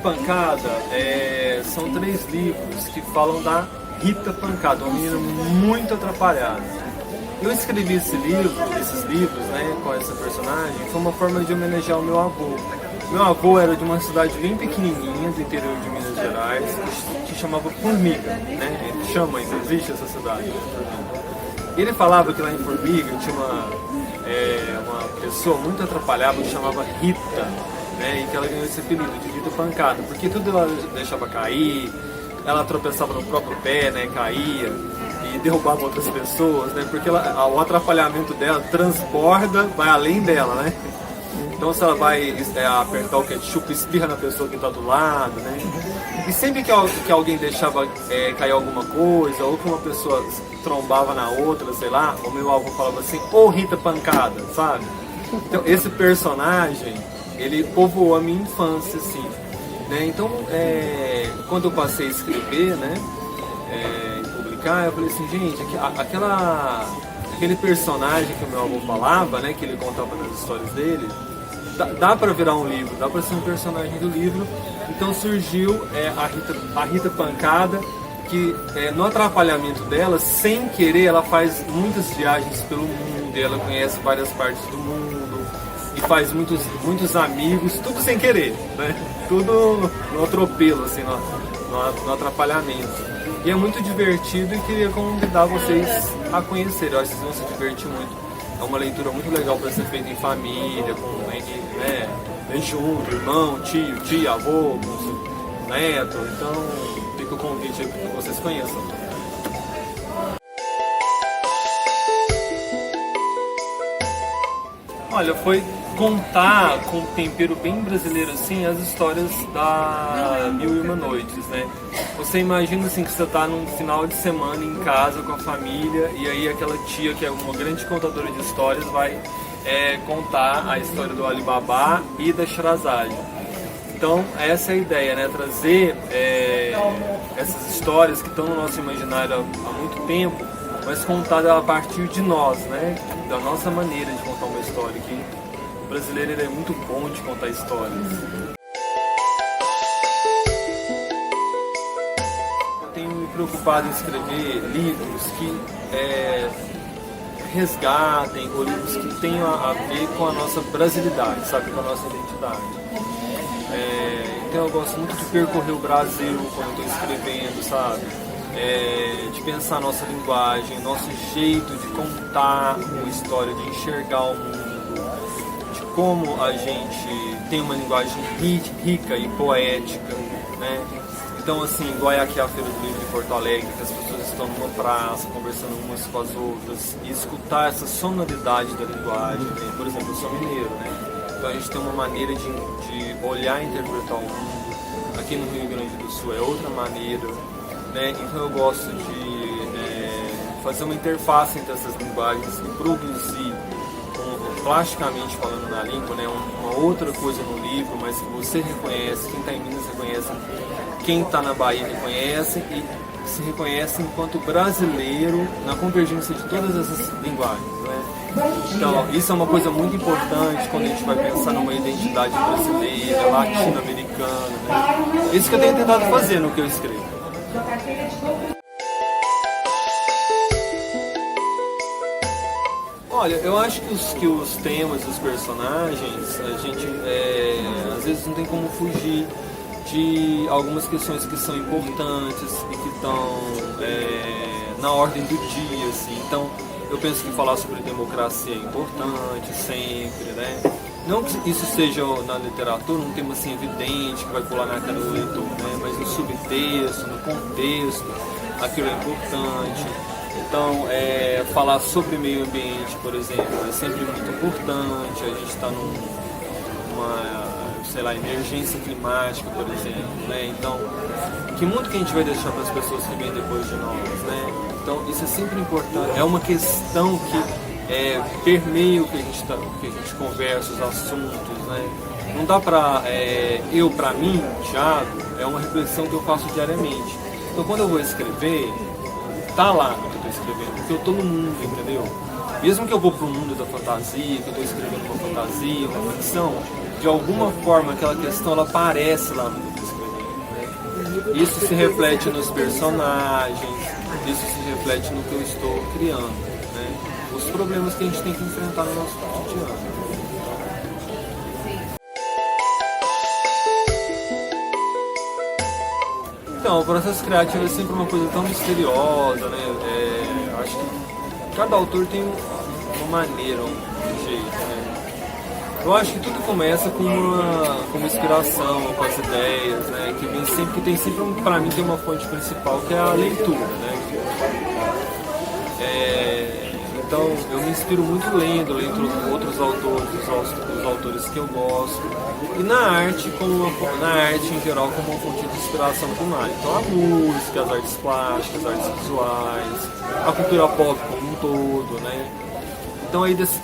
Pancada são 3 livros que falam da Rita Pancada, uma menina muito atrapalhada. Eu escrevi esses livros, né, com essa personagem, foi uma forma de homenagear o meu avô. Meu avô era de uma cidade bem pequenininha do interior de Minas Gerais, que chamava Formiga, né? Ele chama, ainda existe essa cidade, Formiga. Ele falava que lá em Formiga tinha uma pessoa muito atrapalhada que chamava Rita, né? E que ela ganhou esse apelido de Rita Pancada, porque tudo ela deixava cair, ela tropeçava no próprio pé, né? Caía e derrubava outras pessoas, né? Porque o atrapalhamento dela transborda, vai além dela, né? Então se ela vai apertar o ketchup, espirra na pessoa que está do lado, né? E sempre que alguém deixava cair alguma coisa, ou que uma pessoa trombava na outra, sei lá, o meu avô falava assim, ô Rita Pancada, sabe? Então esse personagem, ele povoou a minha infância, assim, né? Então, quando eu passei a escrever, né, e publicar, eu falei assim, gente, aquele personagem que o meu avô falava, né, que ele contava nas histórias dele, dá para virar um livro, dá para ser um personagem do livro. Então surgiu a Rita Pancada, que no atrapalhamento dela, sem querer, ela faz muitas viagens pelo mundo, ela conhece várias partes do mundo e faz muitos amigos, tudo sem querer, né? Tudo no atropelo, assim, no atrapalhamento. E é muito divertido e queria convidar vocês a conhecer. Eu acho que vocês vão se divertir muito. É uma leitura muito legal para ser feita em família, bem junto, irmão, tio, tia, avô, neto. Então fica o convite aí para que vocês conheçam. Olha, foi contar com um tempero bem brasileiro assim as histórias da Mil e Uma Noites, né? Você imagina assim que você está num final de semana em casa com a família e aí aquela tia que é uma grande contadora de histórias vai contar a história do Alibaba e da Sherazade. Então essa é a ideia, né? Trazer essas histórias que estão no nosso imaginário há muito tempo, mas contada a partir de nós, né? Da nossa maneira de contar uma história, que o brasileiro ele é muito bom de contar histórias. Eu tenho me preocupado em escrever livros que resgatem, ou livros que tenham a ver com a nossa brasilidade, sabe? Com a nossa identidade. Então eu gosto muito de percorrer o Brasil quando estou escrevendo, sabe? De pensar a nossa linguagem, nosso jeito de contar uma história, de enxergar o mundo, de como a gente tem uma linguagem rica e poética, né? Então, assim, igual aqui a Feira do Livro de Porto Alegre, que as pessoas estão numa praça, conversando umas com as outras, e escutar essa sonoridade da linguagem, né? Por exemplo, eu sou mineiro, né? Então a gente tem uma maneira de olhar e interpretar o mundo. Aqui no Rio Grande do Sul é outra maneira, né? Então eu gosto de fazer uma interface entre essas linguagens e produzir, plasticamente falando na língua, né? Uma outra coisa no livro, mas que você reconhece, quem está em Minas reconhece, quem está na Bahia reconhece e se reconhece enquanto brasileiro na convergência de todas essas linguagens, né? Então isso é uma coisa muito importante quando a gente vai pensar numa identidade brasileira, latino-americana, né? Isso que eu tenho tentado fazer no que eu escrevo. Olha, eu acho que os temas dos personagens, a gente às vezes não tem como fugir de algumas questões que são importantes e que estão na ordem do dia, assim. Então, eu penso que falar sobre democracia é importante sempre, né? Não que isso seja na literatura um tema assim evidente que vai pular na cara do leitor, né? Mas no subtexto, no contexto, aquilo é importante. Então, falar sobre meio ambiente, por exemplo, é sempre muito importante. A gente está numa emergência climática, por exemplo, né? Então, que mundo que a gente vai deixar para as pessoas que vêm depois de nós, né? Então, isso é sempre importante. É uma questão que permeia o que a gente conversa, os assuntos, né? Não dá para para mim, Thiago, é uma reflexão que eu faço diariamente. Então, quando eu vou escrever, tá lá no que eu estou escrevendo, porque eu estou no mundo, entendeu? Mesmo que eu vou para o mundo da fantasia, que eu estou escrevendo uma fantasia, uma ficção, de alguma forma aquela questão ela aparece lá no que eu estou escrevendo. Isso se reflete nos personagens, isso se reflete no que eu estou criando, né? Os problemas que a gente tem que enfrentar no nosso cotidiano. Então, o processo criativo é sempre uma coisa tão misteriosa, né? Acho que cada autor tem uma maneira, um jeito, né? Eu acho que tudo começa com uma inspiração, com as ideias, né? Que tem sempre, para mim, tem uma fonte principal que é a leitura, né? Então eu me inspiro muito lendo outros autores, os autores que eu gosto, e na arte em geral como uma fonte de inspiração primária. Então a música, as artes plásticas, as artes visuais, a cultura pop como um todo, né? Então aí desse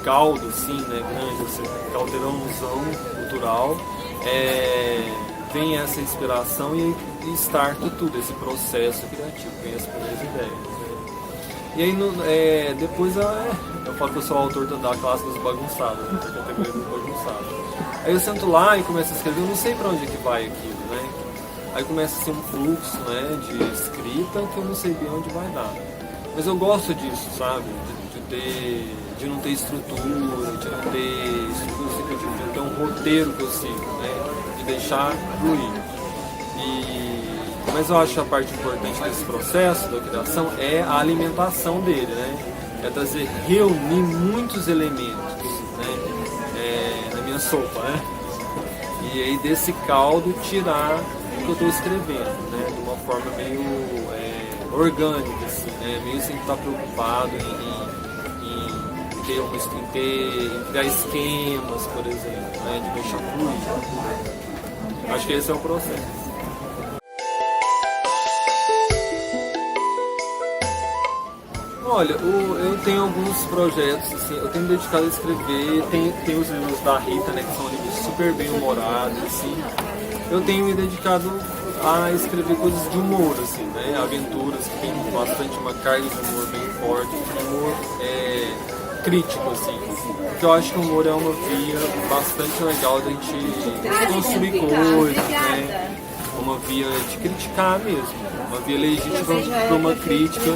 caldo assim, né, grande, esse caldeirãozão cultural, vem essa inspiração e starta tudo, esse processo criativo, vem as primeiras ideias. E aí depois eu falo que eu sou o autor da classe dos bagunçados, né, da categoria dos bagunçados. Aí eu sento lá e começo a escrever, eu não sei pra onde é que vai aquilo, né? Aí começa a ser um fluxo, né, de escrita que eu não sei bem onde vai dar. Mas eu gosto disso, sabe? De não ter estrutura, de ter um roteiro que eu sigo, né? De deixar fluir. Mas eu acho que a parte importante desse processo da criação é a alimentação dele, né? É reunir muitos elementos, né? Na minha sopa, né? E aí desse caldo tirar o que eu estou escrevendo, né? De uma forma meio orgânica, assim, né? Meio sem estar preocupado em criar esquemas, por exemplo, né? De deixar fluir. Acho que esse é o processo. Olha, eu tenho alguns projetos, assim, eu tenho me dedicado a escrever, tem os livros da Rita, né, que são livros super bem humorados, assim. Eu tenho me dedicado a escrever coisas de humor, assim, né, aventuras que tem bastante uma carga de humor bem forte, humor crítico, assim, porque eu acho que o humor é uma via bastante legal da gente construir coisas, né, uma via de criticar mesmo, uma via legítima para uma crítica,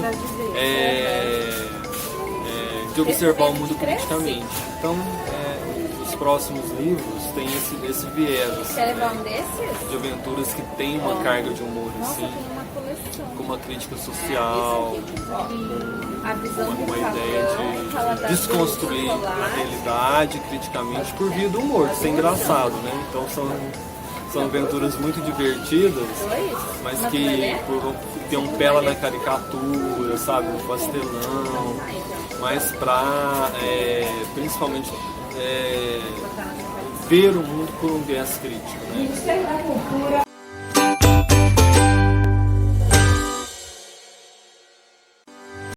de observar o mundo criticamente. Então, os próximos livros têm esse viés, assim, né, de aventuras que tem uma carga de humor, assim, com uma crítica social, com uma ideia de desconstruir a realidade criticamente por via do humor, de ser engraçado, né? Então são aventuras muito divertidas, mas que tem um pé lá na caricatura, sabe, no pastelão, mas pra principalmente ver o mundo por um viés crítico, né?